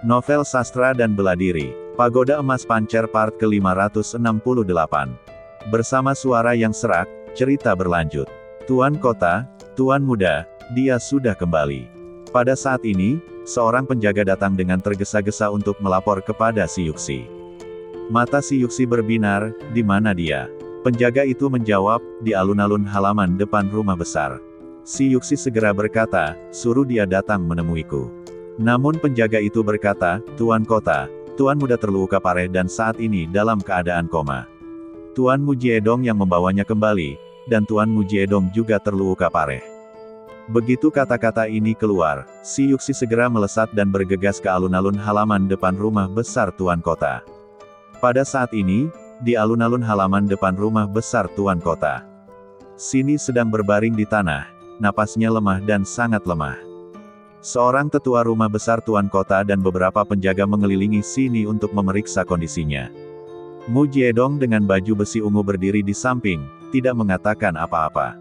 Novel sastra dan bela diri. Pagoda Emas Pancer Part ke-568. Bersama suara yang serak, cerita berlanjut. Tuan Kota, Tuan Muda, dia sudah kembali. Pada saat ini, seorang penjaga datang dengan tergesa-gesa untuk melapor kepada si Yuxi. Mata si Yuxi berbinar, di mana dia? Penjaga itu menjawab, di alun-alun halaman depan rumah besar. Si Yuxi segera berkata, suruh dia datang menemuiku. Namun penjaga itu berkata, Tuan Kota, Tuan Muda terluka parah dan saat ini dalam keadaan koma. Tuan Mujiedong yang membawanya kembali, dan Tuan Mujiedong juga terluka parah. Begitu kata-kata ini keluar, si Yuxi segera melesat dan bergegas ke alun-alun halaman depan rumah besar Tuan Kota. Pada saat ini, di alun-alun halaman depan rumah besar Tuan Kota, Sini sedang berbaring di tanah, napasnya lemah dan sangat lemah. Seorang tetua rumah besar Tuan Kota dan beberapa penjaga mengelilingi Sini untuk memeriksa kondisinya. Mujiedong dengan baju besi ungu berdiri di samping, tidak mengatakan apa-apa.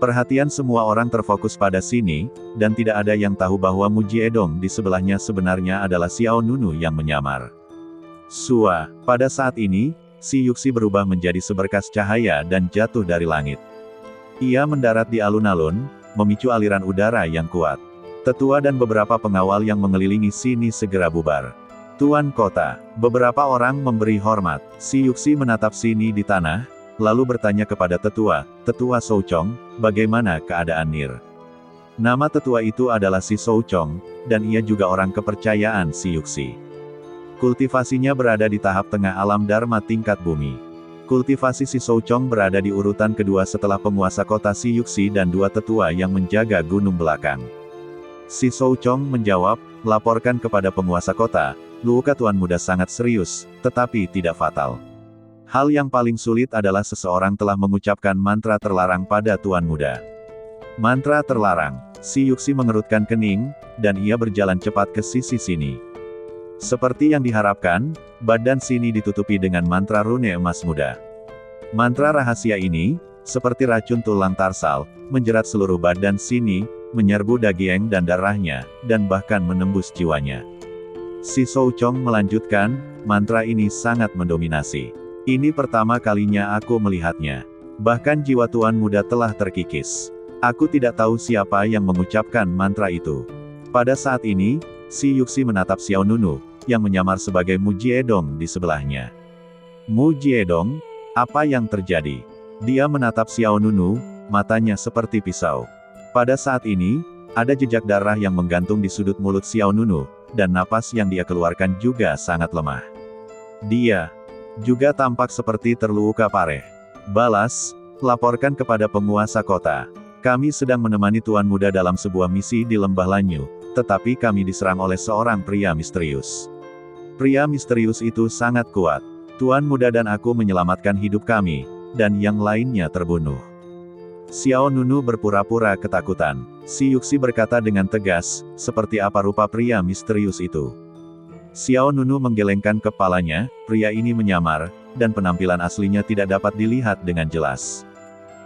Perhatian semua orang terfokus pada Sini, dan tidak ada yang tahu bahwa Mujiedong di sebelahnya sebenarnya adalah Xiao Nunu yang menyamar. Sua, pada saat ini, si Yuxi berubah menjadi seberkas cahaya dan jatuh dari langit. Ia mendarat di alun-alun, memicu aliran udara yang kuat. Tetua dan beberapa pengawal yang mengelilingi Sini segera bubar. Tuan Kota, beberapa orang memberi hormat. Si Yuxi menatap Sini di tanah, lalu bertanya kepada tetua, Tetua Souchong, bagaimana keadaan Nir? Nama tetua itu adalah si Souchong, dan ia juga orang kepercayaan si Yuxi. Kultivasinya berada di tahap tengah alam Dharma tingkat bumi. Kultivasi si Souchong berada di urutan kedua setelah penguasa kota si Yuxi dan dua tetua yang menjaga gunung belakang. Si Souchong menjawab, laporkan kepada penguasa kota, luka Tuan Muda sangat serius, tetapi tidak fatal. Hal yang paling sulit adalah seseorang telah mengucapkan mantra terlarang pada Tuan Muda. Mantra terlarang. Si Yuxi mengerutkan kening, dan ia berjalan cepat ke sisi Sini. Seperti yang diharapkan, badan Sini ditutupi dengan mantra rune emas muda. Mantra rahasia ini, seperti racun tulang tarsal, menjerat seluruh badan Sini, menyerbu daging dan darahnya, dan bahkan menembus jiwanya. Si Souchong melanjutkan, mantra ini sangat mendominasi. Ini pertama kalinya aku melihatnya. Bahkan jiwa Tuan Muda telah terkikis. Aku tidak tahu siapa yang mengucapkan mantra itu. Pada saat ini, si Yuxi menatap Xiao Nunu, yang menyamar sebagai Mujiedong di sebelahnya. Mujiedong, apa yang terjadi? Dia menatap Xiao Nunu, matanya seperti pisau. Pada saat ini, ada jejak darah yang menggantung di sudut mulut Xiao Nunu, dan napas yang dia keluarkan juga sangat lemah. Dia juga tampak seperti terluka parah. Balas, laporkan kepada penguasa kota. Kami sedang menemani Tuan Muda dalam sebuah misi di Lembah Lanyu, tetapi kami diserang oleh seorang pria misterius. Pria misterius itu sangat kuat. Tuan Muda dan aku menyelamatkan hidup kami, dan yang lainnya terbunuh. Xiao Nunu berpura-pura ketakutan. Si Yuxi berkata dengan tegas, seperti apa rupa pria misterius itu. Xiao Nunu menggelengkan kepalanya, pria ini menyamar, dan penampilan aslinya tidak dapat dilihat dengan jelas.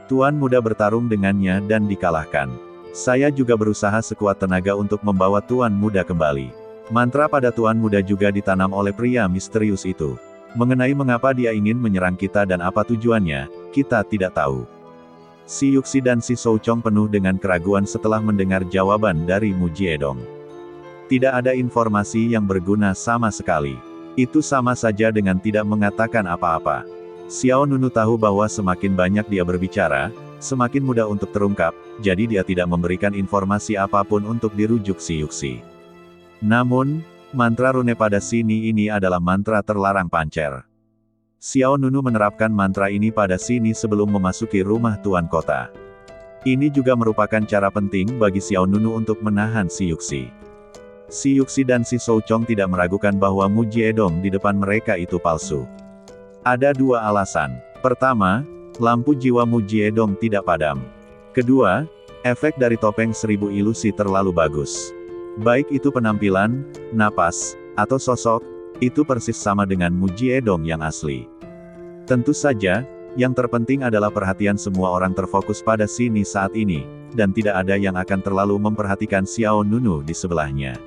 Tuan Muda bertarung dengannya dan dikalahkan. Saya juga berusaha sekuat tenaga untuk membawa Tuan Muda kembali. Mantra pada Tuan Muda juga ditanam oleh pria misterius itu. Mengenai mengapa dia ingin menyerang kita dan apa tujuannya, kita tidak tahu. Si Yuxi dan si Souchong penuh dengan keraguan setelah mendengar jawaban dari Mujiedong. Tidak ada informasi yang berguna sama sekali. Itu sama saja dengan tidak mengatakan apa-apa. Xiao Nunu tahu bahwa semakin banyak dia berbicara, semakin mudah untuk terungkap, jadi dia tidak memberikan informasi apapun untuk dirujuk si Yuxi. Namun, mantra rune pada Sini ini adalah mantra terlarang pancer. Xiao Nunu menerapkan mantra ini pada Sini sebelum memasuki rumah Tuan Kota. Ini juga merupakan cara penting bagi Xiao Nunu untuk menahan si Yuxi. Si Yuxi dan si Souchong tidak meragukan bahwa Mujiedong di depan mereka itu palsu. Ada dua alasan. Pertama, lampu jiwa Mujiedong tidak padam. Kedua, efek dari topeng 1000 ilusi terlalu bagus. Baik itu penampilan, napas, atau sosok, itu persis sama dengan Mujiedong yang asli. Tentu saja, yang terpenting adalah perhatian semua orang terfokus pada Sini saat ini, dan tidak ada yang akan terlalu memperhatikan Xiao Nunu di sebelahnya.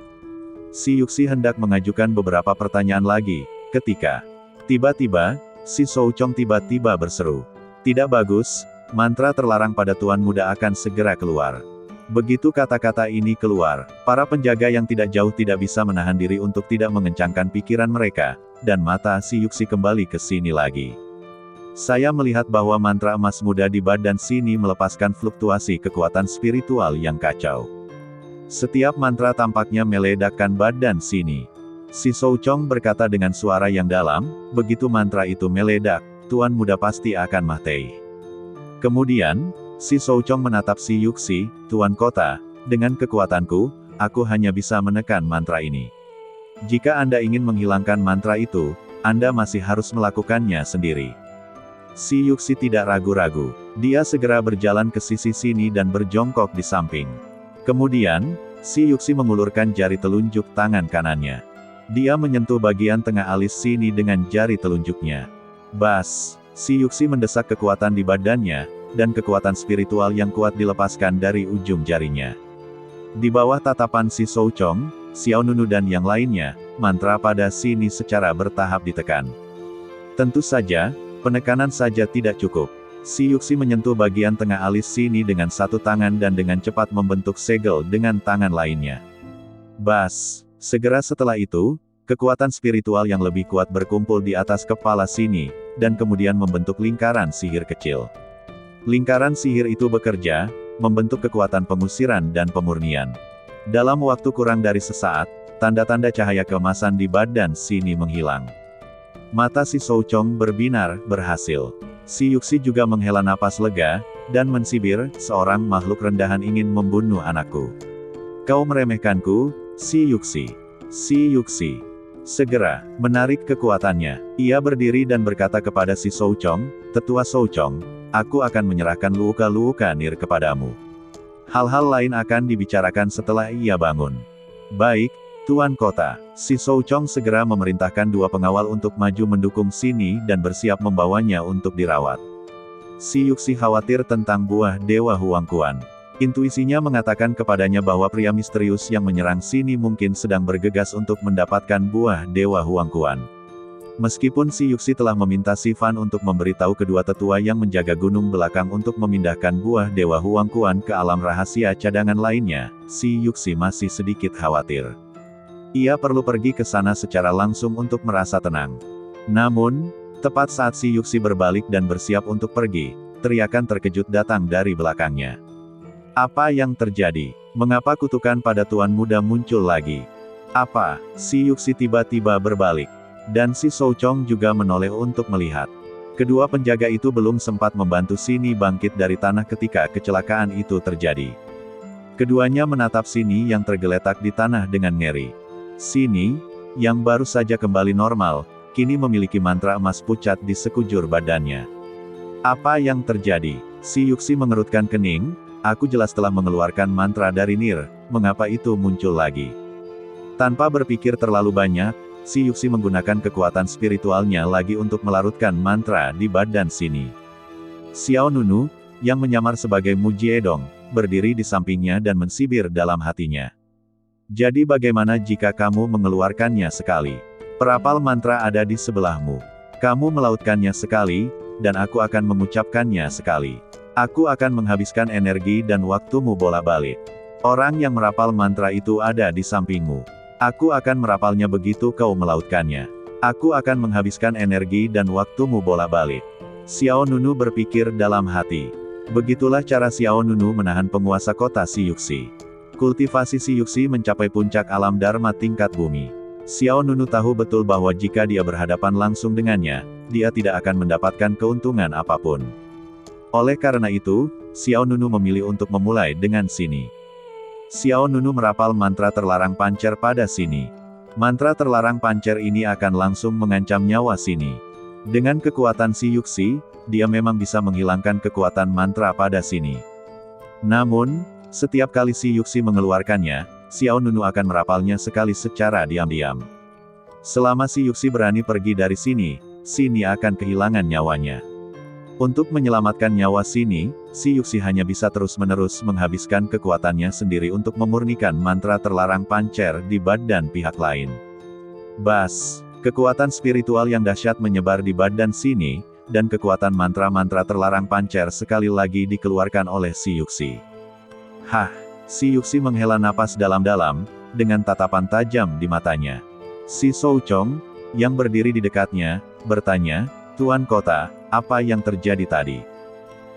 Si Yuxi hendak mengajukan beberapa pertanyaan lagi, ketika tiba-tiba, si Souchong tiba-tiba berseru. Tidak bagus, mantra terlarang pada Tuan Muda akan segera keluar. Begitu kata-kata ini keluar, para penjaga yang tidak jauh tidak bisa menahan diri untuk tidak mengencangkan pikiran mereka, dan mata si Yuxi kembali ke sini lagi. Saya melihat bahwa mantra emas muda di badan sini melepaskan fluktuasi kekuatan spiritual yang kacau. Setiap mantra tampaknya meledakkan badan sini. Si Souchong berkata dengan suara yang dalam, begitu mantra itu meledak, Tuan Muda pasti akan mati. Kemudian, si Souchong menatap si Yuxi, Tuan Kota, dengan kekuatanku, aku hanya bisa menekan mantra ini. Jika Anda ingin menghilangkan mantra itu, Anda masih harus melakukannya sendiri. Si Yuxi tidak ragu-ragu. Dia segera berjalan ke sisi sini dan berjongkok di samping. Kemudian, si Yuxi mengulurkan jari telunjuk tangan kanannya. Dia menyentuh bagian tengah alis sini dengan jari telunjuknya. Bas, si Yuxi mendesak kekuatan di badannya, dan kekuatan spiritual yang kuat dilepaskan dari ujung jarinya. Di bawah tatapan si Souchong, Xiao Nunu dan yang lainnya, mantra pada sini secara bertahap ditekan. Tentu saja, penekanan saja tidak cukup. Si Yuxi menyentuh bagian tengah alis sini dengan satu tangan dan dengan cepat membentuk segel dengan tangan lainnya. Bas, segera setelah itu, kekuatan spiritual yang lebih kuat berkumpul di atas kepala sini, dan kemudian membentuk lingkaran sihir kecil. Lingkaran sihir itu bekerja, membentuk kekuatan pengusiran dan pemurnian. Dalam waktu kurang dari sesaat, tanda-tanda cahaya keemasan di badan sini menghilang. Mata si Souchong berbinar, berhasil. Si Yuxi juga menghela napas lega, dan mensibir, seorang makhluk rendahan ingin membunuh anakku. Kau meremehkanku, si Yuxi. Si Yuxi segera menarik kekuatannya. Ia berdiri dan berkata kepada si Souchong, Tetua Souchong, aku akan menyerahkan luka-luka nir kepadamu. Hal-hal lain akan dibicarakan setelah ia bangun. Baik, Tuan Kota. Si Souchong segera memerintahkan dua pengawal untuk maju mendukung sini dan bersiap membawanya untuk dirawat. Si Yuxi khawatir tentang buah Dewa Huangquan. Intuisinya mengatakan kepadanya bahwa pria misterius yang menyerang sini mungkin sedang bergegas untuk mendapatkan buah Dewa Huangquan. Meskipun si Yuxi telah meminta si Fan untuk memberitahu kedua tetua yang menjaga gunung belakang untuk memindahkan buah Dewa Huangquan ke alam rahasia cadangan lainnya, si Yuxi masih sedikit khawatir. Ia perlu pergi ke sana secara langsung untuk merasa tenang. Namun, tepat saat si Yuxi berbalik dan bersiap untuk pergi, teriakan terkejut datang dari belakangnya. Apa yang terjadi? Mengapa kutukan pada Tuan Muda muncul lagi? Apa? Si Yuxi tiba-tiba berbalik. Dan si Souchong juga menoleh untuk melihat. Kedua penjaga itu belum sempat membantu sini bangkit dari tanah ketika kecelakaan itu terjadi. Keduanya menatap sini yang tergeletak di tanah dengan ngeri. Sini, yang baru saja kembali normal, kini memiliki mantra emas pucat di sekujur badannya. Apa yang terjadi? Si Yuxi mengerutkan kening, aku jelas telah mengeluarkan mantra dari nir, mengapa itu muncul lagi? Tanpa berpikir terlalu banyak, si Yuxi menggunakan kekuatan spiritualnya lagi untuk melarutkan mantra di badan sini. Xiao Nunu, yang menyamar sebagai Mu Jiedong, berdiri di sampingnya dan mensibir dalam hatinya. Jadi bagaimana jika kamu mengeluarkannya sekali? Perapal mantra ada di sebelahmu. Kamu melautkannya sekali, dan aku akan mengucapkannya sekali. Aku akan menghabiskan energi dan waktumu bolak-balik. Orang yang merapal mantra itu ada di sampingmu. Aku akan merapalnya begitu kau melautkannya. Aku akan menghabiskan energi dan waktumu bolak-balik. Xiao Nunu berpikir dalam hati. Begitulah cara Xiao Nunu menahan penguasa kota si Yuxi. Kultivasi si Yuxi mencapai puncak alam dharma tingkat bumi. Xiao Nunu tahu betul bahwa jika dia berhadapan langsung dengannya, dia tidak akan mendapatkan keuntungan apapun. Oleh karena itu, Xiao Nunu memilih untuk memulai dengan sini. Xiao Nunu merapal mantra terlarang pancer pada sini. Mantra terlarang pancer ini akan langsung mengancam nyawa sini. Dengan kekuatan si Yuxi, dia memang bisa menghilangkan kekuatan mantra pada sini. Namun, setiap kali si Yuxi mengeluarkannya, Xiao Nunu akan merapalnya sekali secara diam-diam. Selama si Yuxi berani pergi dari sini, sini akan kehilangan nyawanya. Untuk menyelamatkan nyawa Sini, si Yuxi hanya bisa terus-menerus menghabiskan kekuatannya sendiri untuk memurnikan mantra terlarang pancer di badan pihak lain. Bas! Kekuatan spiritual yang dahsyat menyebar di badan Sini, dan kekuatan mantra-mantra terlarang pancer sekali lagi dikeluarkan oleh si Yuxi. Hah! Si Yuxi menghela napas dalam-dalam, dengan tatapan tajam di matanya. Si Souchong, yang berdiri di dekatnya, bertanya, "Tuan Kota, apa yang terjadi tadi?"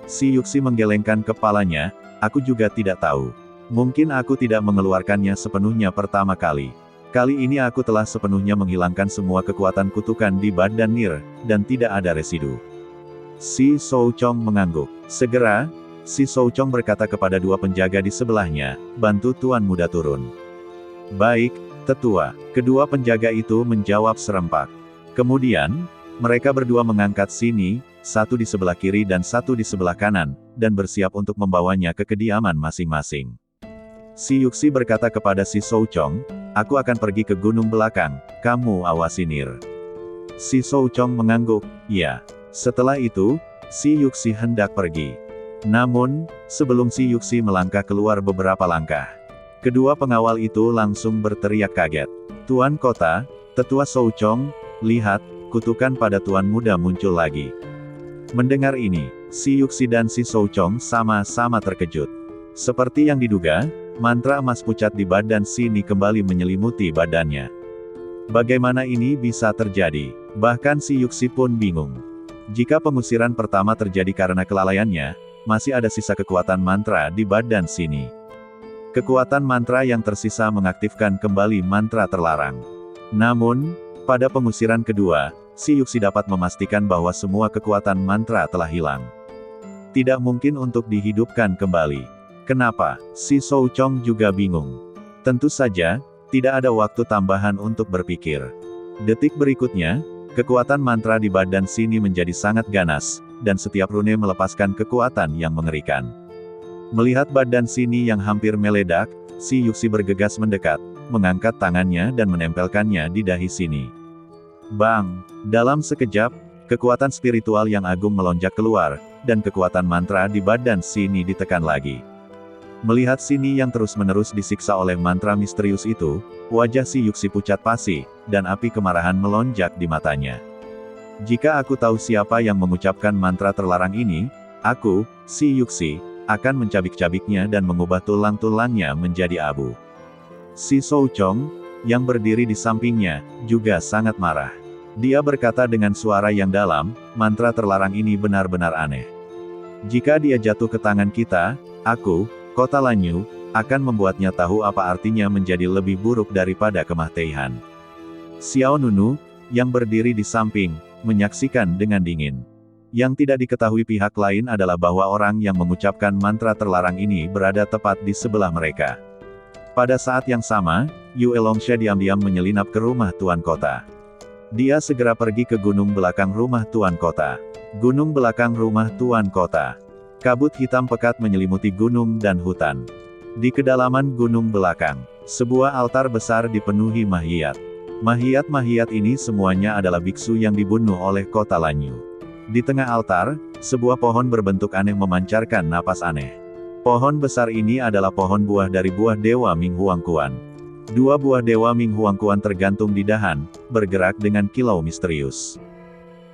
Si Yuxi menggelengkan kepalanya, "Aku juga tidak tahu. Mungkin aku tidak mengeluarkannya sepenuhnya pertama kali. Kali ini aku telah sepenuhnya menghilangkan semua kekuatan kutukan di badan Nir, dan tidak ada residu." Si Souchong mengangguk. Segera, si Souchong berkata kepada dua penjaga di sebelahnya, "Bantu Tuan Muda turun." "Baik, Tetua." Kedua penjaga itu menjawab serempak. Kemudian, mereka berdua mengangkat Sini, satu di sebelah kiri dan satu di sebelah kanan, dan bersiap untuk membawanya ke kediaman masing-masing. Si Yuxi berkata kepada si Souchong, "Aku akan pergi ke gunung belakang, kamu awasi Nir." Si Souchong mengangguk, "Ya." Setelah itu, si Yuxi hendak pergi. Namun, sebelum si Yuxi melangkah keluar beberapa langkah, kedua pengawal itu langsung berteriak kaget. "Tuan Kota, Tetua Souchong, lihat, kutukan pada Tuan Muda muncul lagi." Mendengar ini, si Yuxi dan si Souchong sama-sama terkejut. Seperti yang diduga, mantra emas pucat di badan Sini kembali menyelimuti badannya. Bagaimana ini bisa terjadi? Bahkan si Yuxi pun bingung. Jika pengusiran pertama terjadi karena kelalaiannya, masih ada sisa kekuatan mantra di badan Sini. Kekuatan mantra yang tersisa mengaktifkan kembali mantra terlarang. Namun, pada pengusiran kedua, si Yuxi dapat memastikan bahwa semua kekuatan mantra telah hilang. Tidak mungkin untuk dihidupkan kembali. Kenapa? Si Souchong juga bingung. Tentu saja, tidak ada waktu tambahan untuk berpikir. Detik berikutnya, kekuatan mantra di badan Sini menjadi sangat ganas, dan setiap rune melepaskan kekuatan yang mengerikan. Melihat badan Sini yang hampir meledak, si Yuxi bergegas mendekat, mengangkat tangannya dan menempelkannya di dahi Sini. Bang! Dalam sekejap, kekuatan spiritual yang agung melonjak keluar, dan kekuatan mantra di badan Sini ditekan lagi. Melihat Sini yang terus-menerus disiksa oleh mantra misterius itu, wajah si Yuxi pucat pasi, dan api kemarahan melonjak di matanya. "Jika aku tahu siapa yang mengucapkan mantra terlarang ini, aku, si Yuxi, akan mencabik-cabiknya dan mengubah tulang-tulangnya menjadi abu." Si Souchong, yang berdiri di sampingnya, juga sangat marah. Dia berkata dengan suara yang dalam, "Mantra terlarang ini benar-benar aneh. Jika dia jatuh ke tangan kita, aku, Kota Lanyu, akan membuatnya tahu apa artinya menjadi lebih buruk daripada kematian." Xiao Nunu, yang berdiri di samping, menyaksikan dengan dingin. Yang tidak diketahui pihak lain adalah bahwa orang yang mengucapkan mantra terlarang ini berada tepat di sebelah mereka. Pada saat yang sama, Yue Longsha diam-diam menyelinap ke rumah Tuan Kota. Dia segera pergi ke gunung belakang rumah Tuan Kota. Gunung belakang rumah Tuan Kota. Kabut hitam pekat menyelimuti gunung dan hutan. Di kedalaman gunung belakang, sebuah altar besar dipenuhi mahiyat. Mahiyat-mahiyat ini semuanya adalah biksu yang dibunuh oleh Kota Lanyu. Di tengah altar, sebuah pohon berbentuk aneh memancarkan napas aneh. Pohon besar ini adalah pohon buah dari buah Dewa Ming Huangquan. Dua buah Dewa Ming Huangquan tergantung di dahan, bergerak dengan kilau misterius.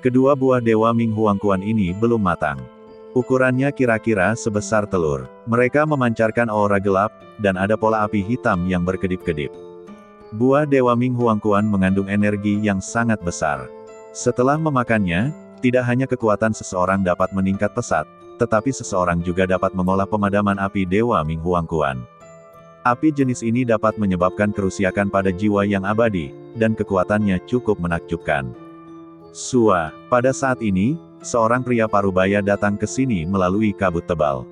Kedua buah Dewa Ming Huangquan ini belum matang. Ukurannya kira-kira sebesar telur. Mereka memancarkan aura gelap, dan ada pola api hitam yang berkedip-kedip. Buah Dewa Ming Huangquan mengandung energi yang sangat besar. Setelah memakannya, tidak hanya kekuatan seseorang dapat meningkat pesat, tetapi seseorang juga dapat mengolah pemadaman api Dewa Ming Huangquan. Api jenis ini dapat menyebabkan kerusakan pada jiwa yang abadi, dan kekuatannya cukup menakjubkan. Pada saat ini, seorang pria parubaya datang ke sini melalui kabut tebal.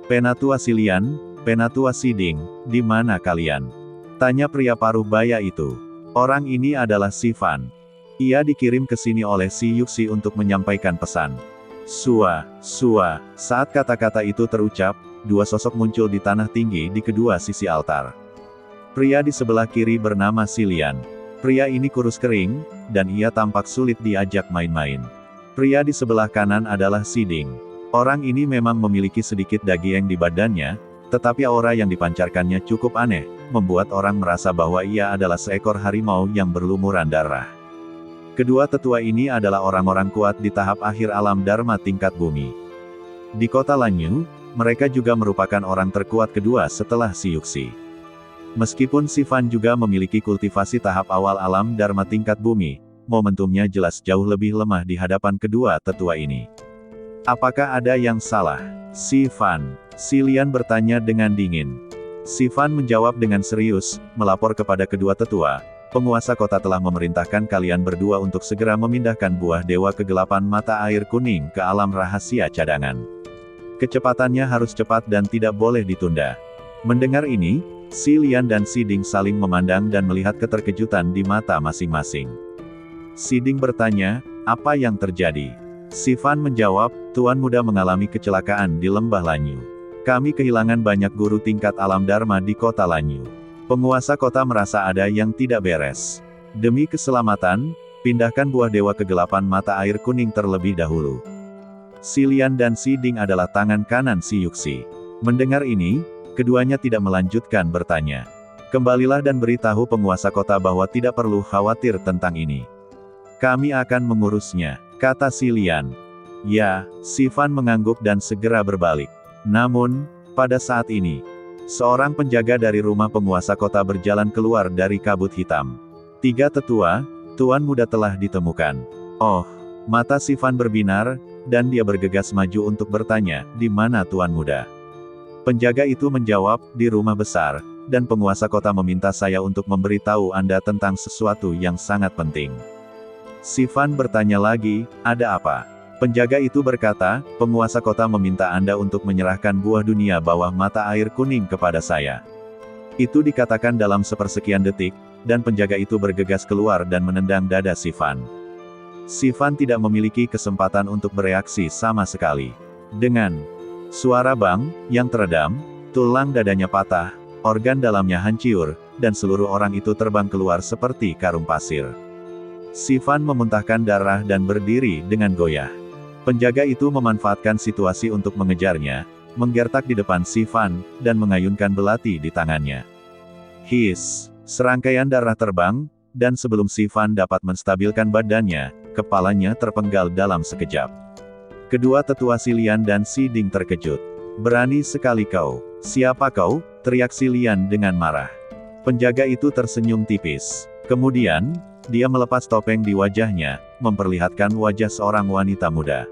"Penatua Silian, Penatua Siding, di mana kalian?" tanya pria parubaya itu. Orang ini adalah Si Fan. Ia dikirim ke sini oleh si Yuxi untuk menyampaikan pesan. Saat kata-kata itu terucap, dua sosok muncul di tanah tinggi di kedua sisi altar. Pria di sebelah kiri bernama Silian. Pria ini kurus kering, dan ia tampak sulit diajak main-main. Pria di sebelah kanan adalah Siding. Orang ini memang memiliki sedikit daging di badannya, tetapi aura yang dipancarkannya cukup aneh, membuat orang merasa bahwa ia adalah seekor harimau yang berlumuran darah. Kedua tetua ini adalah orang-orang kuat di tahap akhir alam Dharma tingkat bumi. Di kota Lanyu, mereka juga merupakan orang terkuat kedua setelah si Yuxi. Meskipun si Fan juga memiliki kultivasi tahap awal alam Dharma tingkat bumi, momentumnya jelas jauh lebih lemah di hadapan kedua tetua ini. Apakah ada yang salah? Si Fan. Si Lian bertanya dengan dingin. Si Fan menjawab dengan serius, melapor kepada kedua tetua. Penguasa kota telah memerintahkan kalian berdua untuk segera memindahkan buah dewa kegelapan mata air kuning ke alam rahasia cadangan. Kecepatannya harus cepat dan tidak boleh ditunda. Mendengar ini, si Lian dan si Ding saling memandang dan melihat keterkejutan di mata masing-masing. Si Ding bertanya, apa yang terjadi? Si Fan menjawab, Tuan Muda mengalami kecelakaan di lembah Lanyu. Kami kehilangan banyak guru tingkat alam Dharma di kota Lanyu. Penguasa kota merasa ada yang tidak beres. Demi keselamatan, pindahkan buah dewa kegelapan mata air kuning terlebih dahulu. Si Lian dan si Ding adalah tangan kanan si Yuxi. Mendengar ini, keduanya tidak melanjutkan bertanya. Kembalilah dan beritahu penguasa kota bahwa tidak perlu khawatir tentang ini. Kami akan mengurusnya, kata si Lian. Ya, si Fan mengangguk dan segera berbalik. Namun, pada saat ini, seorang penjaga dari rumah penguasa kota berjalan keluar dari kabut hitam. Tiga tetua, Tuan Muda telah ditemukan. Oh, mata si Fan berbinar, dan dia bergegas maju untuk bertanya, di mana Tuan Muda? Penjaga itu menjawab, di rumah besar, dan penguasa kota meminta saya untuk memberitahu Anda tentang sesuatu yang sangat penting. Si Fan bertanya lagi, ada apa? Penjaga itu berkata, penguasa kota meminta Anda untuk menyerahkan buah dunia bawah mata air kuning kepada saya. Itu dikatakan dalam sepersekian detik, dan penjaga itu bergegas keluar dan menendang dada si Fan. Si Fan tidak memiliki kesempatan untuk bereaksi sama sekali. Dengan suara bang, yang teredam, tulang dadanya patah, organ dalamnya hancur, dan seluruh orang itu terbang keluar seperti karung pasir. Si Fan memuntahkan darah dan berdiri dengan goyah. Penjaga itu memanfaatkan situasi untuk mengejarnya, menggertak di depan si Fan, dan mengayunkan belati di tangannya. Hiss, serangkaian darah terbang, dan sebelum si Fan dapat menstabilkan badannya, kepalanya terpenggal dalam sekejap. Kedua tetua si Lian dan si Ding terkejut. Berani sekali kau. Siapa kau? Teriak si Lian dengan marah. Penjaga itu tersenyum tipis. Kemudian, dia melepas topeng di wajahnya, memperlihatkan wajah seorang wanita muda.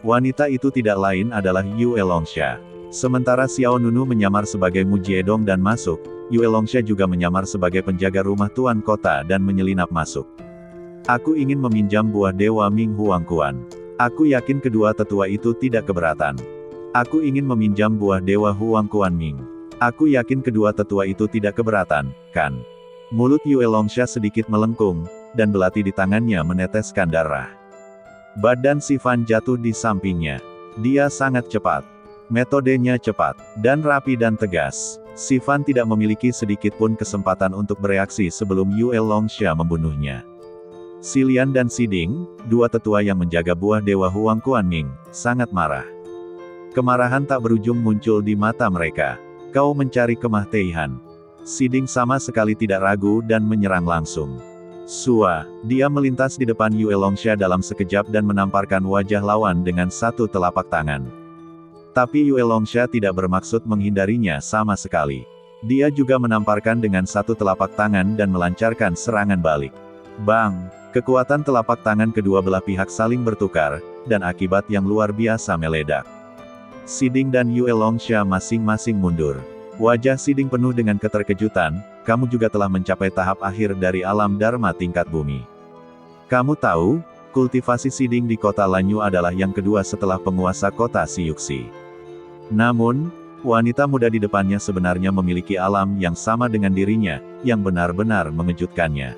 Wanita itu tidak lain adalah Yue Longsha. Sementara Xiao Nunu menyamar sebagai Mujiedong dan masuk, Yue Longsha juga menyamar sebagai penjaga rumah tuan kota dan menyelinap masuk. Aku ingin meminjam buah dewa Ming Huangquan. Aku yakin kedua tetua itu tidak keberatan. Aku ingin meminjam buah dewa Huangquan Ming. Aku yakin kedua tetua itu tidak keberatan, kan? Mulut Yue Longsha sedikit melengkung, dan belati di tangannya meneteskan darah. Badan si Fan jatuh di sampingnya. Dia sangat cepat. Metodenya cepat, dan rapi dan tegas. Si Fan tidak memiliki sedikit pun kesempatan untuk bereaksi sebelum Yue Longsha membunuhnya. Si Lian dan si Ding, dua tetua yang menjaga buah dewa Huangquan Ming, sangat marah. Kemarahan tak berujung muncul di mata mereka. Kau mencari kemah-teihan. Si Ding sama sekali tidak ragu dan menyerang langsung. Sua, dia melintas di depan Yue Longsha dalam sekejap dan menamparkan wajah lawan dengan satu telapak tangan. Tapi Yue Longsha tidak bermaksud menghindarinya sama sekali. Dia juga menamparkan dengan satu telapak tangan dan melancarkan serangan balik. Bang! Kekuatan telapak tangan kedua belah pihak saling bertukar, dan akibat yang luar biasa meledak. Si Ding dan Yue Longsha masing-masing mundur. Wajah Si Ding penuh dengan keterkejutan, kamu juga telah mencapai tahap akhir dari alam Dharma tingkat bumi. Kamu tahu, kultivasi Si Ding di kota Lanyu adalah yang kedua setelah penguasa kota Si Yuxi. Namun, wanita muda di depannya sebenarnya memiliki alam yang sama dengan dirinya, yang benar-benar mengejutkannya.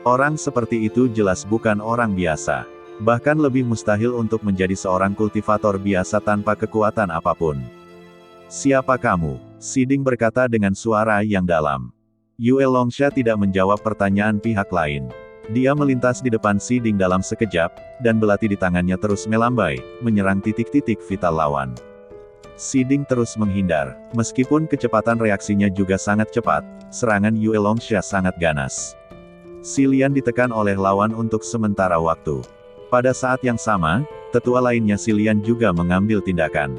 Orang seperti itu jelas bukan orang biasa. Bahkan lebih mustahil untuk menjadi seorang kultivator biasa tanpa kekuatan apapun. Siapa kamu? Si Ding berkata dengan suara yang dalam. Yue Longsha tidak menjawab pertanyaan pihak lain. Dia melintas di depan Si Ding dalam sekejap, dan belati di tangannya terus melambai, menyerang titik-titik vital lawan. Si Ding terus menghindar. Meskipun kecepatan reaksinya juga sangat cepat, serangan Yue Longsha sangat ganas. Si Lian ditekan oleh lawan untuk sementara waktu. Pada saat yang sama, tetua lainnya Si Lian juga mengambil tindakan.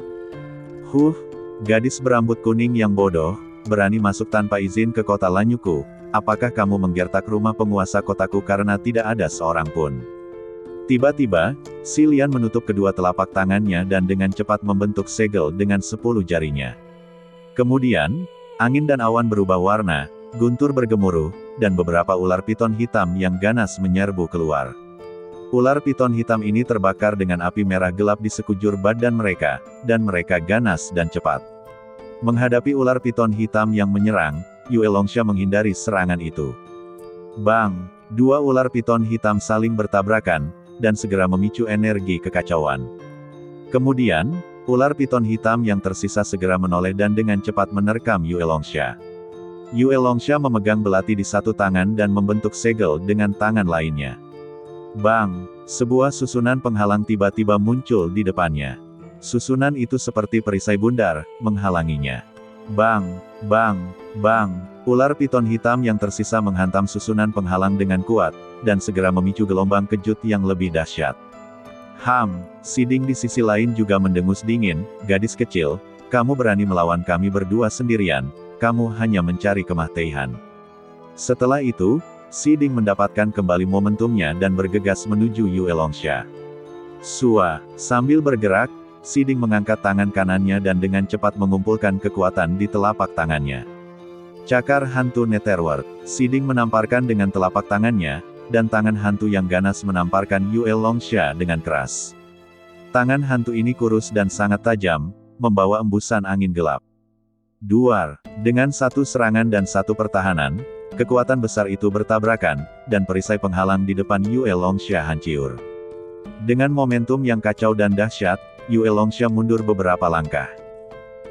Gadis berambut kuning yang bodoh, berani masuk tanpa izin ke kota Lanyuku. Apakah kamu menggertak rumah penguasa kotaku karena tidak ada seorang pun? Tiba-tiba, Si Lian menutup kedua telapak tangannya dan dengan cepat membentuk segel dengan 10 jarinya. Kemudian, angin dan awan berubah warna, guntur bergemuruh, dan beberapa ular piton hitam yang ganas menyerbu keluar. Ular piton hitam ini terbakar dengan api merah gelap di sekujur badan mereka, dan mereka ganas dan cepat. Menghadapi ular piton hitam yang menyerang, Yue Longsha menghindari serangan itu. Bang! Dua ular piton hitam saling bertabrakan, dan segera memicu energi kekacauan. Kemudian, ular piton hitam yang tersisa segera menoleh dan dengan cepat menerkam Yue Longsha. Yue Longsha memegang belati di satu tangan dan membentuk segel dengan tangan lainnya. Bang! Sebuah susunan penghalang tiba-tiba muncul di depannya. Susunan itu seperti perisai bundar, menghalanginya. Bang! Bang! Bang! Ular piton hitam yang tersisa menghantam susunan penghalang dengan kuat, dan segera memicu gelombang kejut yang lebih dahsyat. Si Ding di sisi lain juga mendengus dingin, gadis kecil, kamu berani melawan kami berdua sendirian, kamu hanya mencari kematian. Setelah itu, Si Ding mendapatkan kembali momentumnya dan bergegas menuju Yue Longsha. Sambil bergerak, Si Ding mengangkat tangan kanannya dan dengan cepat mengumpulkan kekuatan di telapak tangannya. Cakar hantu Netherworld. Si Ding menamparkan dengan telapak tangannya, dan tangan hantu yang ganas menamparkan Yue Longsha dengan keras. Tangan hantu ini kurus dan sangat tajam, membawa embusan angin gelap. Duar. Dengan satu serangan dan satu pertahanan, kekuatan besar itu bertabrakan, dan perisai penghalang di depan Yue Longsha hancur. Dengan momentum yang kacau dan dahsyat, Yue Longsha mundur beberapa langkah.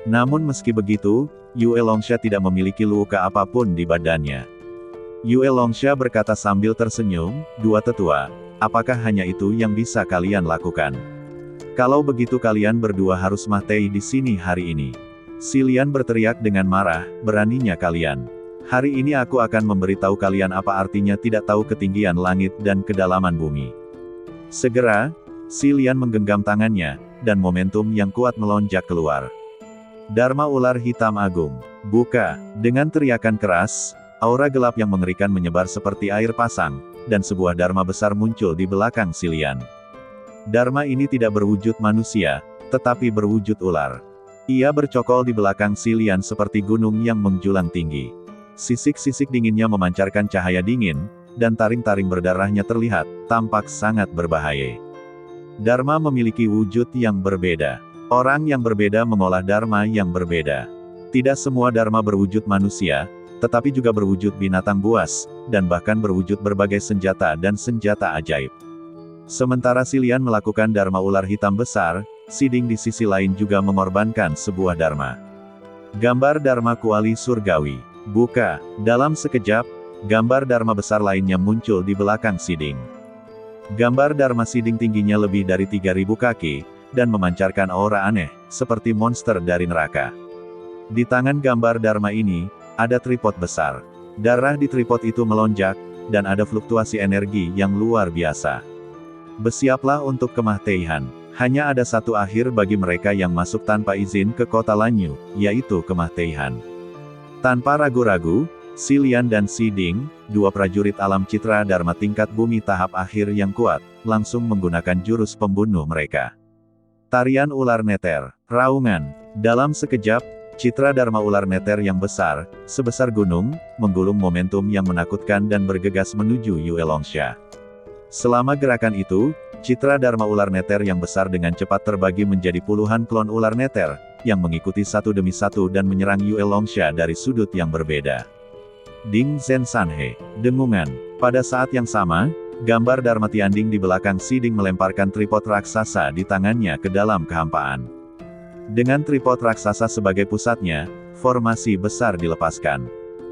Namun meski begitu, Yue Longsha tidak memiliki luka apapun di badannya. Yue Longsha berkata sambil tersenyum, dua tetua, apakah hanya itu yang bisa kalian lakukan? Kalau begitu kalian berdua harus mati di sini hari ini. Si Lian berteriak dengan marah, beraninya kalian. Hari ini aku akan memberitahu kalian apa artinya tidak tahu ketinggian langit dan kedalaman bumi. Segera, Si Lian menggenggam tangannya, dan momentum yang kuat melonjak keluar. Dharma ular hitam agung. Buka. Dengan teriakan keras, aura gelap yang mengerikan menyebar seperti air pasang, dan sebuah dharma besar muncul di belakang Si Lian. Dharma ini tidak berwujud manusia, tetapi berwujud ular. Ia bercokol di belakang Si Lian seperti gunung yang menjulang tinggi. Sisik-sisik dinginnya memancarkan cahaya dingin, dan taring-taring berdarahnya terlihat, tampak sangat berbahaya. Dharma memiliki wujud yang berbeda. Orang yang berbeda mengolah dharma yang berbeda. Tidak semua dharma berwujud manusia, tetapi juga berwujud binatang buas, dan bahkan berwujud berbagai senjata dan senjata ajaib. Sementara Si Lian melakukan dharma ular hitam besar, Si Ding di sisi lain juga mengorbankan sebuah dharma. Gambar dharma kuali surgawi. Buka. Dalam sekejap, gambar dharma besar lainnya muncul di belakang Si Ding. Gambar dharma Si Ding tingginya lebih dari 3.000 kaki, dan memancarkan aura aneh, seperti monster dari neraka. Di tangan gambar dharma ini, ada tripod besar. Darah di tripod itu melonjak, dan ada fluktuasi energi yang luar biasa. Bersiaplah untuk kematian. Hanya ada satu akhir bagi mereka yang masuk tanpa izin ke kota Lanyu, yaitu kematian. Tanpa ragu-ragu, Si Lian dan Si Ding, dua prajurit alam citra dharma tingkat bumi tahap akhir yang kuat, langsung menggunakan jurus pembunuh mereka. Tarian ular neter. Raungan. Dalam sekejap, citra dharma ular neter yang besar, sebesar gunung, menggulung momentum yang menakutkan dan bergegas menuju Yue Longsha. Selama gerakan itu, citra dharma ular neter yang besar dengan cepat terbagi menjadi puluhan klon ular neter, yang mengikuti satu demi satu dan menyerang Yue Longsha dari sudut yang berbeda. Ding Zhen Sanhe. Dengungan. Pada saat yang sama, gambar Dharma Tianding di belakang Si Ding melemparkan tripod raksasa di tangannya ke dalam kehampaan. Dengan tripod raksasa sebagai pusatnya, formasi besar dilepaskan.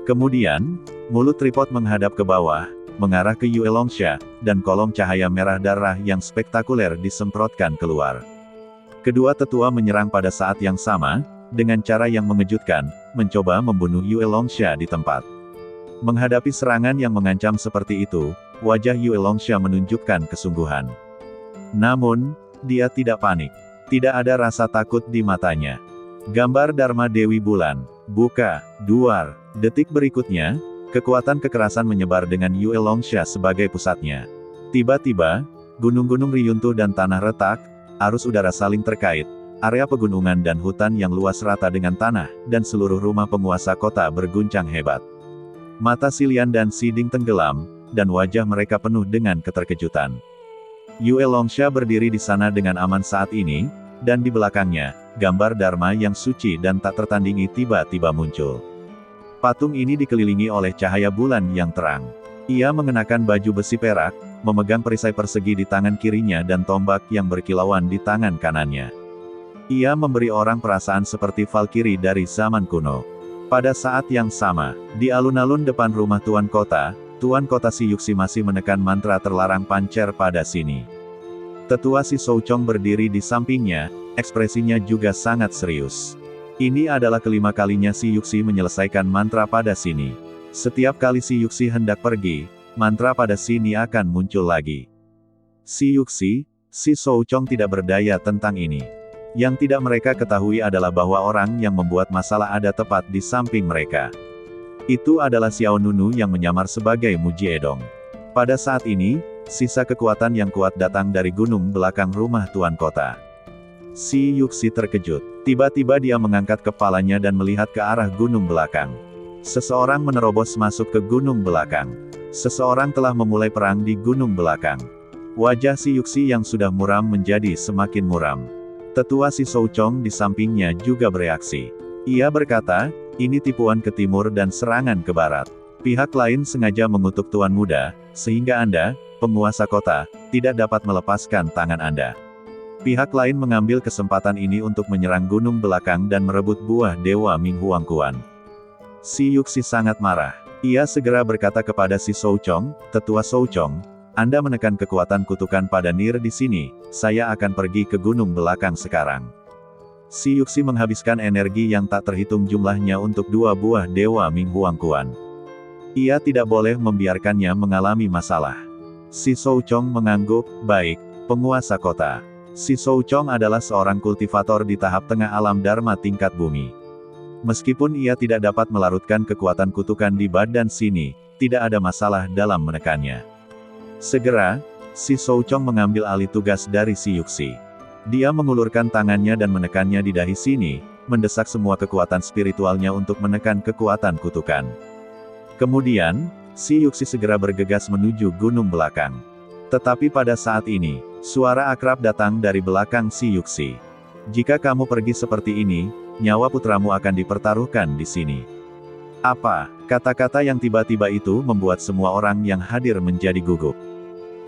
Kemudian, mulut tripod menghadap ke bawah, mengarah ke Yue Longsha, dan kolom cahaya merah darah yang spektakuler disemprotkan keluar. Kedua tetua menyerang pada saat yang sama, dengan cara yang mengejutkan, mencoba membunuh Yue Longsha di tempat. Menghadapi serangan yang mengancam seperti itu, wajah Yue Longsha menunjukkan kesungguhan. Namun, dia tidak panik. Tidak ada rasa takut di matanya. Gambar Dharma Dewi Bulan. Buka, duar. Detik berikutnya, kekuatan kekerasan menyebar dengan Yue Longsha sebagai pusatnya. Tiba-tiba, gunung-gunung riyuntuh dan tanah retak, arus udara saling terkait, area pegunungan dan hutan yang luas rata dengan tanah, dan seluruh rumah penguasa kota berguncang hebat. Mata Si Lian dan Si Ding tenggelam, dan wajah mereka penuh dengan keterkejutan. Yue Longsha berdiri di sana dengan aman saat ini, dan di belakangnya, gambar Dharma yang suci dan tak tertandingi tiba-tiba muncul. Patung ini dikelilingi oleh cahaya bulan yang terang. Ia mengenakan baju besi perak, memegang perisai persegi di tangan kirinya dan tombak yang berkilauan di tangan kanannya. Ia memberi orang perasaan seperti Valkyrie dari zaman kuno. Pada saat yang sama, di alun-alun depan rumah Tuan Kota Si Yuxi masih menekan mantra terlarang pancer pada sini. Tetua Si Souchong berdiri di sampingnya, ekspresinya juga sangat serius. Ini adalah kelima kalinya Si Yuxi menyelesaikan mantra pada sini. Setiap kali Si Yuxi hendak pergi, mantra pada sini akan muncul lagi. Si Yuxi, Si Souchong tidak berdaya tentang ini. Yang tidak mereka ketahui adalah bahwa orang yang membuat masalah ada tepat di samping mereka. Itu adalah Xiao Nunu yang menyamar sebagai Mujiedong. Pada saat ini, sisa kekuatan yang kuat datang dari gunung belakang rumah Tuan Kota. Si Yuxi terkejut. Tiba-tiba dia mengangkat kepalanya dan melihat ke arah gunung belakang. Seseorang menerobos masuk ke gunung belakang. Seseorang telah memulai perang di gunung belakang. Wajah Si Yuxi yang sudah muram menjadi semakin muram. Tetua Si Souchong di sampingnya juga bereaksi. Ia berkata, ini tipuan ke timur dan serangan ke barat. Pihak lain sengaja mengutuk Tuan Muda, sehingga Anda, penguasa kota, tidak dapat melepaskan tangan Anda. Pihak lain mengambil kesempatan ini untuk menyerang gunung belakang dan merebut buah Dewa Ming Huang Kuan. Si Yuxi sangat marah. Ia segera berkata kepada Si Souchong, Tetua Souchong, Anda menekan kekuatan kutukan pada Nir di sini, saya akan pergi ke gunung belakang sekarang. Si Yuxi menghabiskan energi yang tak terhitung jumlahnya untuk dua buah Dewa Ming Huang Kuan. Ia tidak boleh membiarkannya mengalami masalah. Si Souchong mengangguk, baik, penguasa kota. Si Souchong adalah seorang kultivator di tahap tengah alam Dharma tingkat bumi. Meskipun ia tidak dapat melarutkan kekuatan kutukan di badan sini, tidak ada masalah dalam menekannya. Segera, Si Souchong mengambil alih tugas dari Si Yuxi. Dia mengulurkan tangannya dan menekannya di dahi sini, mendesak semua kekuatan spiritualnya untuk menekan kekuatan kutukan. Kemudian, Si Yuxi segera bergegas menuju gunung belakang. Tetapi pada saat ini, suara akrab datang dari belakang Si Yuxi. Jika kamu pergi seperti ini, nyawa putramu akan dipertaruhkan di sini. Apa? Kata-kata yang tiba-tiba itu membuat semua orang yang hadir menjadi gugup.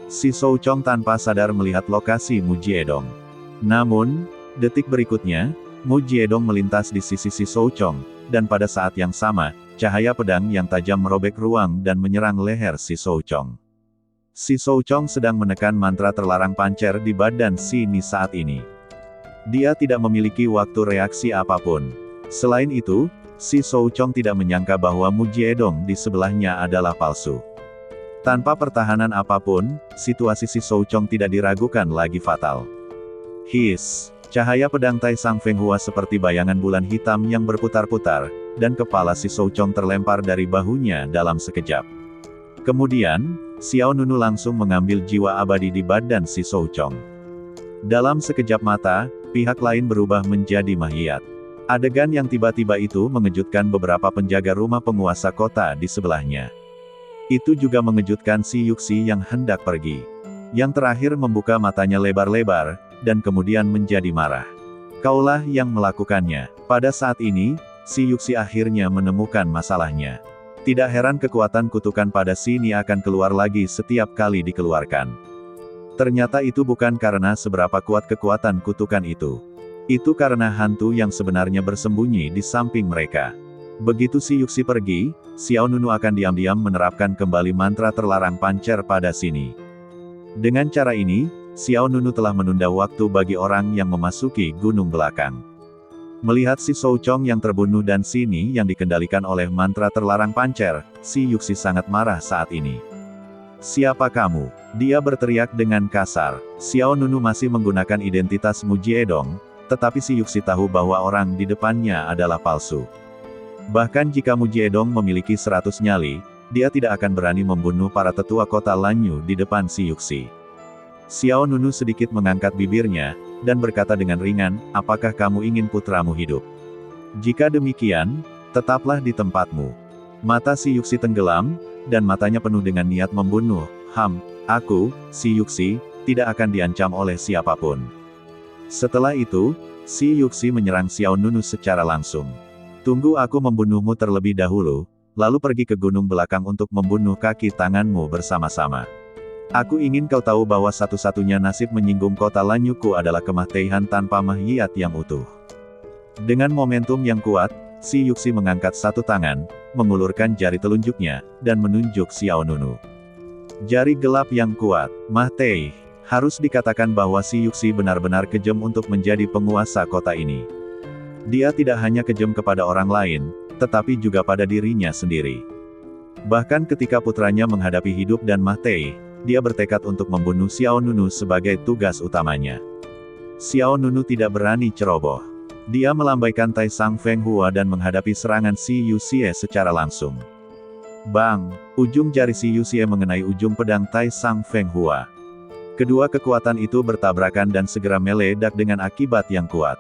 Si Souchong tanpa sadar melihat lokasi Mujiedong. Namun, detik berikutnya, Mujiedong melintas di sisi Si Souchong, dan pada saat yang sama, cahaya pedang yang tajam merobek ruang dan menyerang leher Si Souchong. Si Souchong sedang menekan mantra terlarang pancer di badan Si Ni saat ini. Dia tidak memiliki waktu reaksi apapun. Selain itu, Si Souchong tidak menyangka bahwa Mujiedong di sebelahnya adalah palsu. Tanpa pertahanan apapun, situasi Si Souchong tidak diragukan lagi fatal. His, cahaya pedang Tai Sang Feng Hua seperti bayangan bulan hitam yang berputar-putar, dan kepala Si Souchong terlempar dari bahunya dalam sekejap. Kemudian, Xiao Nunu langsung mengambil jiwa abadi di badan Si Souchong. Dalam sekejap mata, pihak lain berubah menjadi mahiat. Adegan yang tiba-tiba itu mengejutkan beberapa penjaga rumah penguasa kota di sebelahnya. Itu juga mengejutkan Si Yuxi yang hendak pergi. Yang terakhir membuka matanya lebar-lebar, dan kemudian menjadi marah. Kaulah yang melakukannya. Pada saat ini, Si Yuxi akhirnya menemukan masalahnya. Tidak heran kekuatan kutukan pada sini akan keluar lagi setiap kali dikeluarkan. Ternyata itu bukan karena seberapa kuat kekuatan kutukan itu. Itu karena hantu yang sebenarnya bersembunyi di samping mereka. Begitu si Yuxi pergi, Xiao Nunu akan diam-diam menerapkan kembali mantra terlarang pancer pada sini. Dengan cara ini, Xiao Nunu telah menunda waktu bagi orang yang memasuki gunung belakang. Melihat si Souchong yang terbunuh dan sini yang dikendalikan oleh mantra terlarang pancer, si Yuxi sangat marah saat ini. "Siapa kamu?" Dia berteriak dengan kasar. Xiao Nunu masih menggunakan identitas Mu Jiedong, tetapi si Yuxi tahu bahwa orang di depannya adalah palsu. Bahkan jika Mu Jiedong memiliki 100 nyali, dia tidak akan berani membunuh para tetua kota Lanyu di depan si Yuxi. Xiao Nunu sedikit mengangkat bibirnya, dan berkata dengan ringan, "Apakah kamu ingin putramu hidup? Jika demikian, tetaplah di tempatmu." Mata si Yuxi tenggelam, dan matanya penuh dengan niat membunuh. Aku, si Yuxi, tidak akan diancam oleh siapapun." Setelah itu, si Yuxi menyerang Xiao Nunu secara langsung. "Tunggu aku membunuhmu terlebih dahulu, lalu pergi ke gunung belakang untuk membunuh kaki tanganmu bersama-sama. Aku ingin kau tahu bahwa satu-satunya nasib menyinggung kota Lanyuku adalah kemah Teihan tanpa mahiyat yang utuh." Dengan momentum yang kuat, si Yuxi mengangkat satu tangan, mengulurkan jari telunjuknya, dan menunjuk Xiao Nunu. Jari gelap yang kuat, Mah Tei. Harus dikatakan bahwa si Yuxi benar-benar kejam untuk menjadi penguasa kota ini. Dia tidak hanya kejam kepada orang lain, tetapi juga pada dirinya sendiri. Bahkan ketika putranya menghadapi hidup dan Mah Tei, dia bertekad untuk membunuh Xiao Nunu sebagai tugas utamanya. Xiao Nunu tidak berani ceroboh. Dia melambaikan Tai Sang Feng Hua dan menghadapi serangan si Yuxi secara langsung. Bang! Ujung jari si Yuxi mengenai ujung pedang Tai Sang Feng Hua. Kedua kekuatan itu bertabrakan dan segera meledak dengan akibat yang kuat.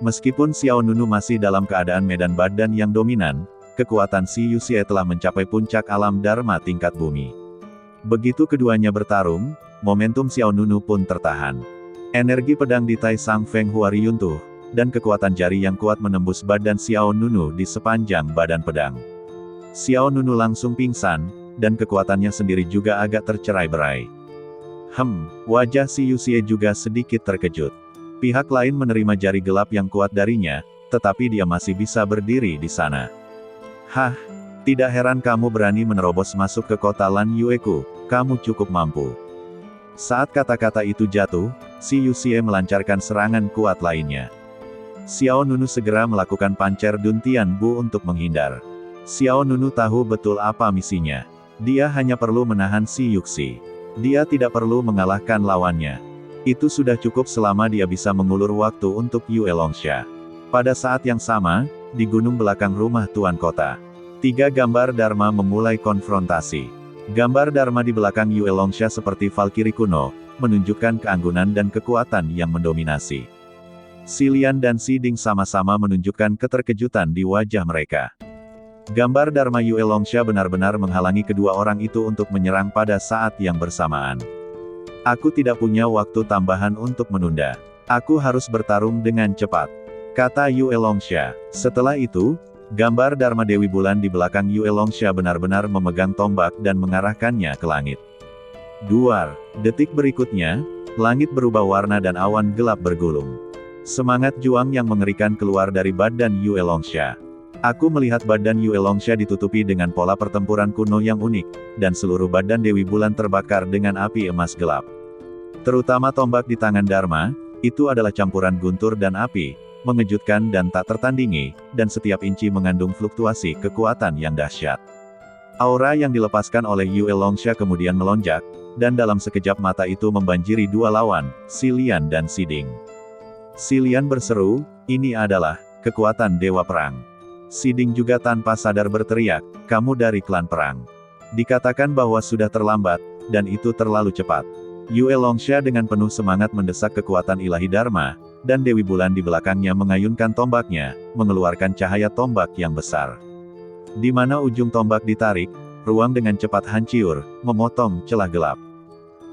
Meskipun Xiao Nunu masih dalam keadaan medan badan yang dominan, kekuatan si Yuxi telah mencapai puncak alam Dharma tingkat bumi. Begitu keduanya bertarung, momentum Xiao Nunu pun tertahan. Energi pedang di Tai Sang Feng Hua runtuh, dan kekuatan jari yang kuat menembus badan Xiao Nunu di sepanjang badan pedang. Xiao Nunu langsung pingsan, dan kekuatannya sendiri juga agak tercerai-berai. Wajah si Yuxi juga sedikit terkejut. Pihak lain menerima jari gelap yang kuat darinya, tetapi dia masih bisa berdiri di sana. Tidak heran kamu berani menerobos masuk ke kota Lan Yueku, kamu cukup mampu. Saat kata-kata itu jatuh, si Yuxi melancarkan serangan kuat lainnya. Xiao Nunu segera melakukan pancer Duntian Bu untuk menghindar. Xiao Nunu tahu betul apa misinya. Dia hanya perlu menahan si Yuxi. Dia tidak perlu mengalahkan lawannya. Itu sudah cukup selama dia bisa mengulur waktu untuk Yue Longsha. Pada saat yang sama, di gunung belakang rumah Tuan Kota, 3 gambar Dharma memulai konfrontasi. Gambar Dharma di belakang Yue Longsha seperti Valkyrie kuno, menunjukkan keanggunan dan kekuatan yang mendominasi. Si Lian dan Si Ding sama-sama menunjukkan keterkejutan di wajah mereka. Gambar Dharma Yue Longsha benar-benar menghalangi kedua orang itu untuk menyerang pada saat yang bersamaan. "Aku tidak punya waktu tambahan untuk menunda. Aku harus bertarung dengan cepat," kata Yue Longsha. Setelah itu, gambar Dharma Dewi Bulan di belakang Yue Longsha benar-benar memegang tombak dan mengarahkannya ke langit. Detik berikutnya, langit berubah warna dan awan gelap bergulung. Semangat juang yang mengerikan keluar dari badan Yue Longsha. Aku melihat badan Yue Longsha ditutupi dengan pola pertempuran kuno yang unik, dan seluruh badan Dewi Bulan terbakar dengan api emas gelap. Terutama tombak di tangan Dharma, itu adalah campuran guntur dan api, mengejutkan dan tak tertandingi, dan setiap inci mengandung fluktuasi kekuatan yang dahsyat. Aura yang dilepaskan oleh Yue Longsha kemudian melonjak, dan dalam sekejap mata itu membanjiri 2 lawan, Si Lian dan Si Ding. Si Lian berseru, "Ini adalah kekuatan Dewa Perang." Si Ding juga tanpa sadar berteriak, "Kamu dari klan perang." Dikatakan bahwa sudah terlambat, dan itu terlalu cepat. Yue Longsha dengan penuh semangat mendesak kekuatan ilahi Dharma, dan Dewi Bulan di belakangnya mengayunkan tombaknya, mengeluarkan cahaya tombak yang besar. Di mana ujung tombak ditarik, ruang dengan cepat hancur, memotong celah gelap.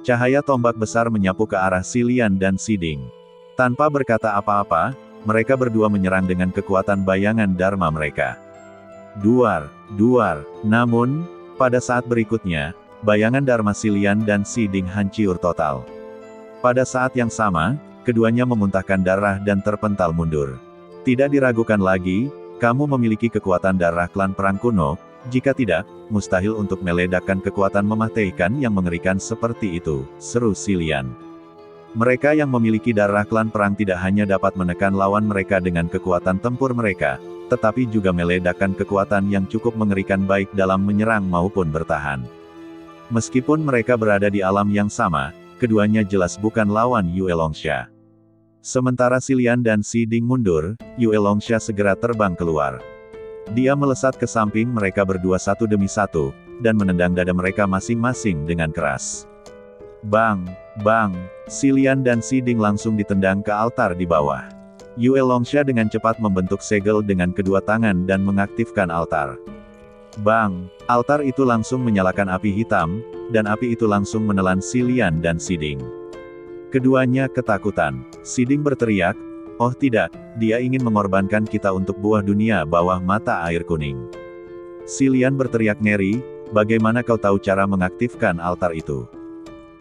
Cahaya tombak besar menyapu ke arah Si Lian dan Si Ding. Tanpa berkata apa-apa, mereka berdua menyerang dengan kekuatan bayangan Dharma mereka. Duar. Namun, pada saat berikutnya, bayangan Dharma Si Lian dan Si Ding hancur total. Pada saat yang sama, keduanya memuntahkan darah dan terpental mundur. Tidak diragukan lagi, Kamu memiliki kekuatan darah klan perang kuno, jika tidak, mustahil untuk meledakkan kekuatan mematikan yang mengerikan seperti itu, seru Silian. Mereka yang memiliki darah klan perang tidak hanya dapat menekan lawan mereka dengan kekuatan tempur mereka, tetapi juga meledakkan kekuatan yang cukup mengerikan baik dalam menyerang maupun bertahan. Meskipun mereka berada di alam yang sama, keduanya jelas bukan lawan Yue Longsha. Sementara Silian dan Si Ding mundur, Yue Longsha segera terbang keluar. Dia melesat ke samping mereka berdua satu demi satu, dan menendang dada mereka masing-masing dengan keras. Bang! Bang! Silian dan Si Ding langsung ditendang ke altar di bawah. Yue Longsha dengan cepat membentuk segel dengan kedua tangan dan mengaktifkan altar. Bang! Altar itu langsung menyalakan api hitam, dan api itu langsung menelan Silian dan Si Ding. Keduanya ketakutan. Si Ding berteriak, "Oh tidak, dia ingin mengorbankan kita untuk buah dunia bawah mata air kuning." Silian berteriak ngeri, "Bagaimana kau tahu cara mengaktifkan altar itu?"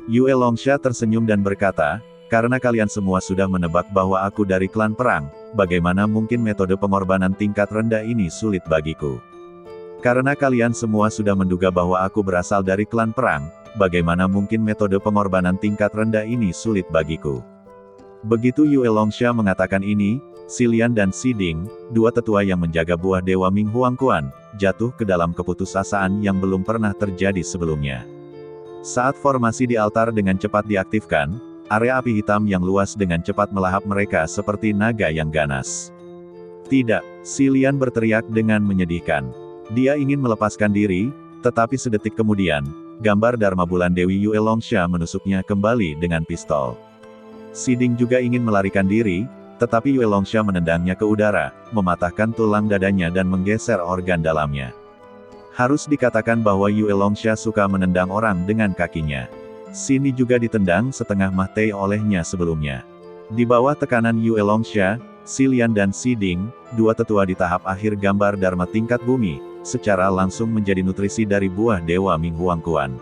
Yue Longsha tersenyum dan berkata, "Karena kalian semua sudah menebak bahwa aku dari klan perang, bagaimana mungkin metode pengorbanan tingkat rendah ini sulit bagiku? Karena kalian semua sudah menduga bahwa aku berasal dari klan perang, bagaimana mungkin metode pengorbanan tingkat rendah ini sulit bagiku?" Begitu Yue Longsha mengatakan ini, Silian dan Si Ding, dua tetua yang menjaga buah dewa Ming Huangquan, jatuh ke dalam keputusasaan yang belum pernah terjadi sebelumnya. Saat formasi di altar dengan cepat diaktifkan, area api hitam yang luas dengan cepat melahap mereka seperti naga yang ganas. "Tidak!" Silian berteriak dengan menyedihkan. Dia ingin melepaskan diri, tetapi sedetik kemudian, gambar Dharma Bulan Dewi Yue Longsha menusuknya kembali dengan pistol. Si Ding juga ingin melarikan diri, tetapi Yue Longsha menendangnya ke udara, mematahkan tulang dadanya dan menggeser organ dalamnya. Harus dikatakan bahwa Yue Longsha suka menendang orang dengan kakinya. Sini juga ditendang setengah mati olehnya sebelumnya. Di bawah tekanan Yue Longsha, Silian dan Si Ding, dua tetua di tahap akhir gambar Dharma tingkat bumi, secara langsung menjadi nutrisi dari buah dewa Ming Huangquan.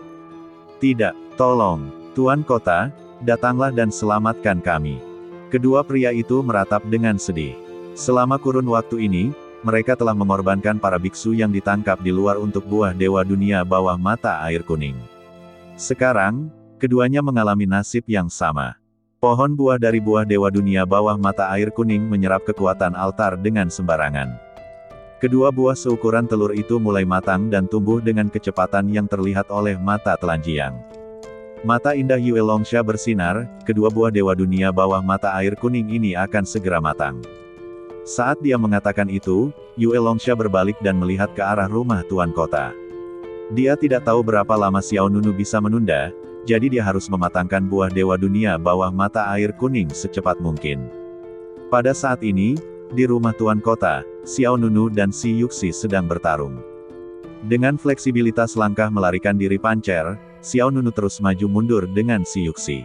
"Tidak, tolong, Tuan Kota, datanglah dan selamatkan kami." Kedua pria itu meratap dengan sedih. Selama kurun waktu ini, mereka telah mengorbankan para biksu yang ditangkap di luar untuk buah dewa dunia bawah mata air kuning. Sekarang, keduanya mengalami nasib yang sama. Pohon buah dari buah dewa dunia bawah mata air kuning menyerap kekuatan altar dengan sembarangan. Kedua buah seukuran telur itu mulai matang dan tumbuh dengan kecepatan yang terlihat oleh mata telanjang. Mata indah Yue Longsha bersinar, kedua buah dewa dunia bawah mata air kuning ini akan segera matang. Saat dia mengatakan itu, Yue Longsha berbalik dan melihat ke arah rumah Tuan Kota. Dia tidak tahu berapa lama Xiao Nunu bisa menunda, jadi dia harus mematangkan buah dewa dunia bawah mata air kuning secepat mungkin. Pada saat ini, di rumah Tuan Kota, Xiao Nunu dan Si Yuxi sedang bertarung. Dengan fleksibilitas langkah melarikan diri pancer, Xiao Nunu terus maju mundur dengan Si Yuxi.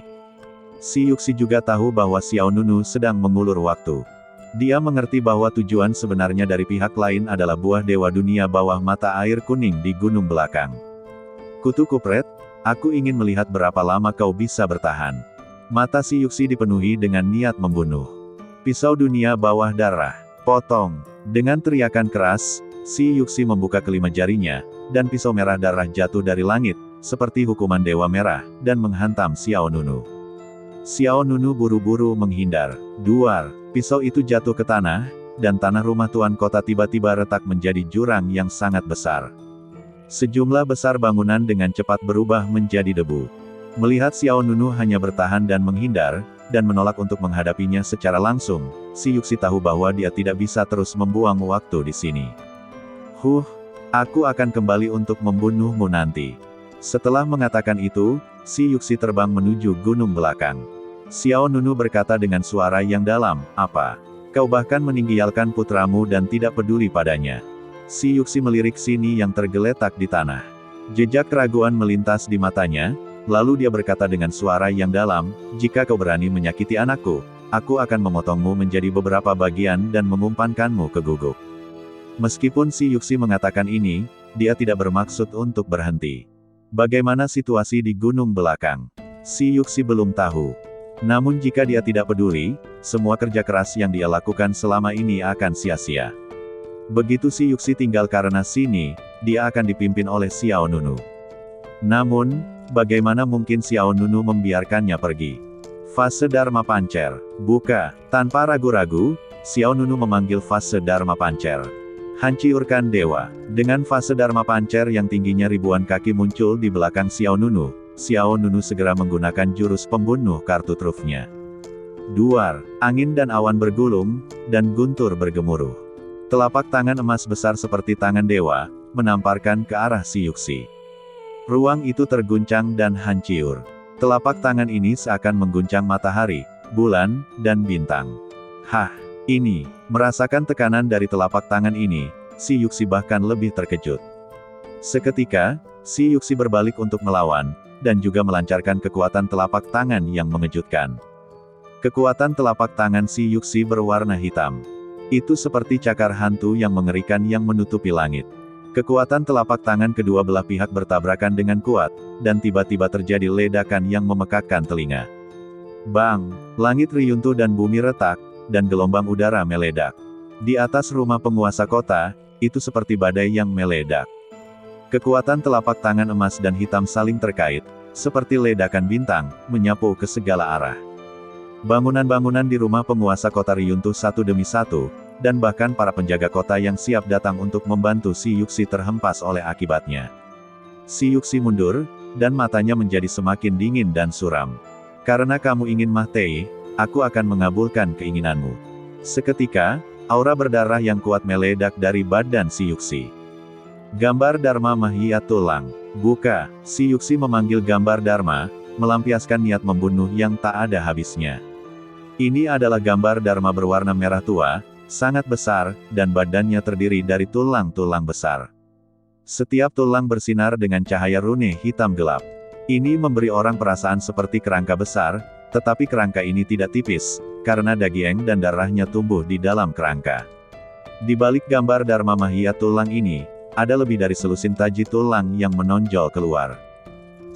Si Yuxi juga tahu bahwa Xiao Nunu sedang mengulur waktu. Dia mengerti bahwa tujuan sebenarnya dari pihak lain adalah buah dewa dunia bawah mata air kuning di gunung belakang. "Kutu Kupret, aku ingin melihat berapa lama kau bisa bertahan." Mata Si Yuxi dipenuhi dengan niat membunuh. "Pisau dunia bawah darah, potong." Dengan teriakan keras, Si Yuxi membuka kelima jarinya, dan pisau merah darah jatuh dari langit, seperti hukuman dewa merah, dan menghantam Xiao Nunu. Xiao Nunu buru-buru menghindar. Duar, pisau itu jatuh ke tanah, dan tanah rumah Tuan Kota tiba-tiba retak menjadi jurang yang sangat besar. Sejumlah besar bangunan dengan cepat berubah menjadi debu. Melihat Xiao Nunu hanya bertahan dan menghindar, dan menolak untuk menghadapinya secara langsung, Si Yuxi tahu bahwa dia tidak bisa terus membuang waktu di sini. Aku akan kembali untuk membunuhmu nanti." Setelah mengatakan itu, Si Yuxi terbang menuju gunung belakang. Xiao Nunu berkata dengan suara yang dalam, "Apa? Kau bahkan meninggalkan putramu dan tidak peduli padanya?" Si Yuxi melirik Sini yang tergeletak di tanah. Jejak keraguan melintas di matanya, lalu dia berkata dengan suara yang dalam, "Jika kau berani menyakiti anakku, aku akan memotongmu menjadi beberapa bagian dan mengumpankanmu ke guguk." Meskipun Si Yuxi mengatakan ini, dia tidak bermaksud untuk berhenti. Bagaimana situasi di gunung belakang? Si Yuxi belum tahu. Namun jika dia tidak peduli, semua kerja keras yang dia lakukan selama ini akan sia-sia. Begitu Si Yuxi tinggal karena sini, dia akan dipimpin oleh Xiao Nunu. Namun, bagaimana mungkin Xiao Nunu membiarkannya pergi? Fase Dharma Pancer. Buka. Tanpa ragu-ragu, Xiao Nunu memanggil fase Dharma Pancer. Hancurkan dewa. Dengan fase Dharma Pancer yang tingginya ribuan kaki muncul di belakang Xiao Nunu, Xiao Nunu segera menggunakan jurus pembunuh kartu trufnya. Duar, angin dan awan bergulung, dan guntur bergemuruh. Telapak tangan emas besar seperti tangan dewa, menamparkan ke arah Si Yuxi. Ruang itu terguncang dan hancur. Telapak tangan ini seakan mengguncang matahari, bulan, dan bintang. Hah, ini, merasakan tekanan dari telapak tangan ini, Si Yuxi bahkan lebih terkejut. Seketika, Si Yuxi berbalik untuk melawan, dan juga melancarkan kekuatan telapak tangan yang mengejutkan. Kekuatan telapak tangan Si Yuxi berwarna hitam. Itu seperti cakar hantu yang mengerikan yang menutupi langit. Kekuatan telapak tangan kedua belah pihak bertabrakan dengan kuat, dan tiba-tiba terjadi ledakan yang memekakkan telinga. Bang! Langit riyuntuh dan bumi retak, dan gelombang udara meledak. Di atas rumah penguasa kota, itu seperti badai yang meledak. Kekuatan telapak tangan emas dan hitam saling terkait, seperti ledakan bintang, menyapu ke segala arah. Bangunan-bangunan di rumah penguasa kota riyuntuh satu demi satu, dan bahkan para penjaga kota yang siap datang untuk membantu Si Yuxi terhempas oleh akibatnya. Si Yuxi mundur, dan matanya menjadi semakin dingin dan suram. Karena kamu ingin mati, aku akan mengabulkan keinginanmu. Seketika, aura berdarah yang kuat meledak dari badan Si Yuxi. Gambar Dharma Mahia Tulang. Buka. Si Yuxi memanggil gambar Dharma, melampiaskan niat membunuh yang tak ada habisnya. Ini adalah gambar Dharma berwarna merah tua, sangat besar, dan badannya terdiri dari tulang-tulang besar. Setiap tulang bersinar dengan cahaya rune hitam gelap. Ini memberi orang perasaan seperti kerangka besar, tetapi kerangka ini tidak tipis, karena daging dan darahnya tumbuh di dalam kerangka. Di balik gambar Dharma Mahia Tulang ini, ada lebih dari selusin taji tulang yang menonjol keluar.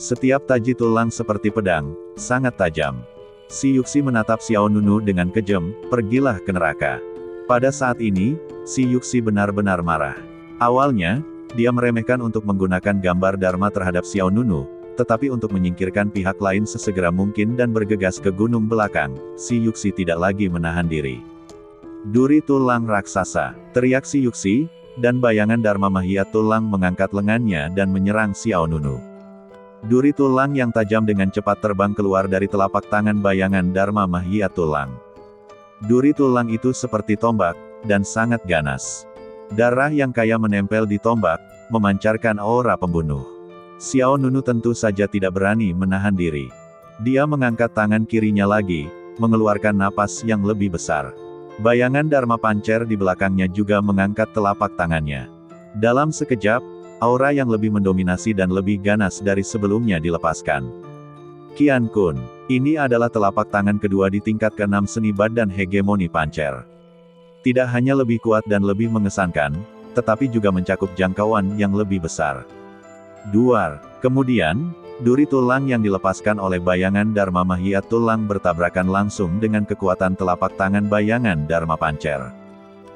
Setiap taji tulang seperti pedang, sangat tajam. Si Yuxi menatap Xiao Nunu dengan kejam, pergilah ke neraka. Pada saat ini, Si Yuxi benar-benar marah. Awalnya, dia meremehkan untuk menggunakan gambar Dharma terhadap Xiao Nunu, tetapi untuk menyingkirkan pihak lain sesegera mungkin dan bergegas ke gunung belakang, Si Yuxi tidak lagi menahan diri. Duri tulang raksasa, teriak Si Yuxi, dan bayangan Dharma Mahia Tulang mengangkat lengannya dan menyerang Xiao Nunu. Duri tulang yang tajam dengan cepat terbang keluar dari telapak tangan bayangan Dharma Mahia Tulang. Duri tulang itu seperti tombak, dan sangat ganas. Darah yang kaya menempel di tombak, memancarkan aura pembunuh. Xiao Nunu tentu saja tidak berani menahan diri. Dia mengangkat tangan kirinya lagi, mengeluarkan napas yang lebih besar. Bayangan Dharma Pancer di belakangnya juga mengangkat telapak tangannya. Dalam sekejap, aura yang lebih mendominasi dan lebih ganas dari sebelumnya dilepaskan. Qian Kun. Ini adalah telapak tangan kedua di tingkat ke-6 seni badan hegemoni Pancer. Tidak hanya lebih kuat dan lebih mengesankan, tetapi juga mencakup jangkauan yang lebih besar. Duar. Kemudian, duri tulang yang dilepaskan oleh bayangan Dharma Mahia Tulang bertabrakan langsung dengan kekuatan telapak tangan bayangan Dharma Pancer.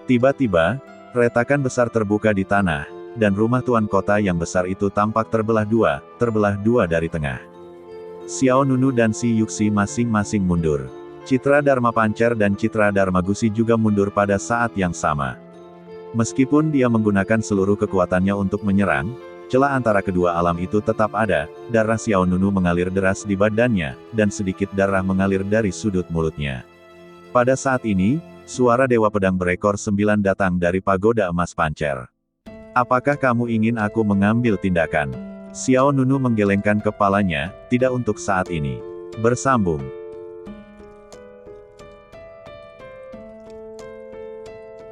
Tiba-tiba, retakan besar terbuka di tanah, dan rumah tuan kota yang besar itu tampak terbelah dua dari tengah. Xiao Nunu dan Si Yuxi masing-masing mundur. Citra Dharma Pancer dan Citra Dharma Gusi juga mundur pada saat yang sama. Meskipun dia menggunakan seluruh kekuatannya untuk menyerang, celah antara kedua alam itu tetap ada. Darah Xiao Nunu mengalir deras di badannya, dan sedikit darah mengalir dari sudut mulutnya. Pada saat ini, suara Dewa Pedang berekor 9 datang dari pagoda emas Pancer. Apakah kamu ingin aku mengambil tindakan? Xiao Nunu menggelengkan kepalanya, tidak untuk saat ini. Bersambung.